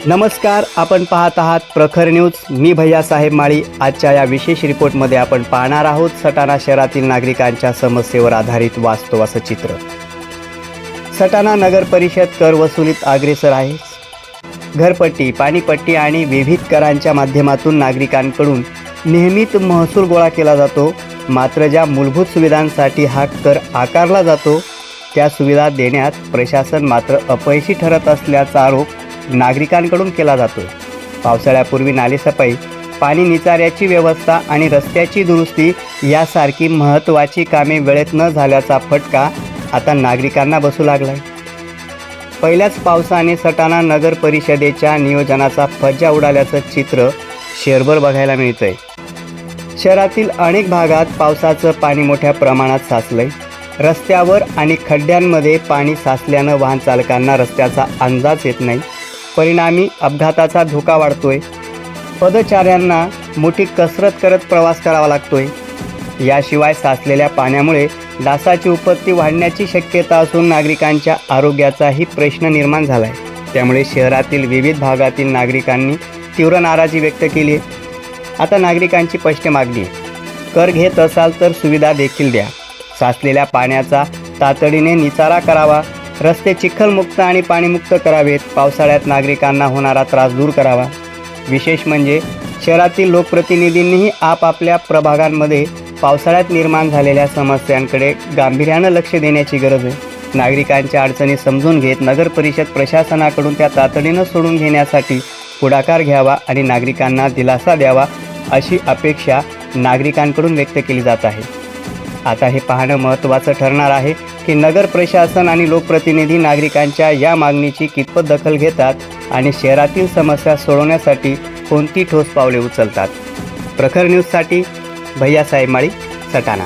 नमस्कार, आपण पाहत आहात प्रखर न्यूज. मी भैयासाहेब माळी. आजच्या या विशेष रिपोर्टमध्ये आपण पाहणार आहोत सटाणा शहरातील नागरिकांच्या समस्येवर आधारित वास्तवाचं चित्र. सटाणा नगर परिषद कर वसुलीत अग्रेसर आहे. घरपट्टी, पाणीपट्टी आणि विविध करांच्या माध्यमातून नागरिकांकडून नेहमीच महसूल गोळा केला जातो. मात्र ज्या मूलभूत सुविधांसाठी हा कर आकारला जातो त्या सुविधा देण्यात प्रशासन मात्र अपयशी ठरत असल्याचा आरोप नागरिकांकडून केला जातोय. पावसाळ्यापूर्वी नालेसफाई, पाणी निचाऱ्याची व्यवस्था आणि रस्त्याची दुरुस्ती यासारखी महत्त्वाची कामे वेळेत न झाल्याचा फटका आता नागरिकांना बसू लागलाय. पहिल्याच पावसाने सटाणा नगर परिषदेच्या नियोजनाचा फज्जा उडाल्याचं चित्र शहरभर बघायला मिळतंय. शहरातील अनेक भागात पावसाचं पाणी मोठ्या प्रमाणात साचलंय. रस्त्यावर आणि खड्ड्यांमध्ये पाणी साचल्यानं वाहन चालकांना रस्त्याचा अंदाज येत नाही. परिणामी अपघाताचा धोका वाढतोय. पदचाऱ्यांना मोठी कसरत करत प्रवास करावा लागतोय. याशिवाय साचलेल्या पाण्यामुळे डासाची उत्पत्ती वाढण्याची शक्यता असून नागरिकांच्या आरोग्याचाही प्रश्न निर्माण झाला आहे. त्यामुळे शहरातील विविध भागातील नागरिकांनी तीव्र नाराजी व्यक्त केली आहे. आता नागरिकांची स्पष्ट मागणी आहे, कर घेत असाल तर सुविधा देखील द्या. साचलेल्या पाण्याचा तातडीने निचारा करावा. रस्ते चिखलमुक्त आणि पाणीमुक्त करावेत. पावसाळ्यात नागरिकांना होणारा त्रास दूर करावा. विशेष म्हणजे शहरातील लोकप्रतिनिधींनीही आपापल्या प्रभागांमध्ये पावसाळ्यात निर्माण झालेल्या समस्यांकडे गांभीर्यानं लक्ष देण्याची गरज आहे. नागरिकांच्या अडचणी समजून घेत नगर परिषद प्रशासनाकडून त्या तातडीनं सोडून घेण्यासाठी पुढाकार घ्यावा आणि नागरिकांना दिलासा द्यावा अशी अपेक्षा नागरिकांकडून व्यक्त केली जात आहे. आता हे पाहणं महत्त्वाचं ठरणार आहे की नगर प्रशासन आणि लोकप्रतिनिधी नागरिकांच्या या मागणीची कितपत दखल घेतात आणि शहरातील समस्या सोडवण्यासाठी कोणती ठोस पावले उचलतात. प्रखर न्यूजसाठी भैयासाहेब माळी, सटाणा.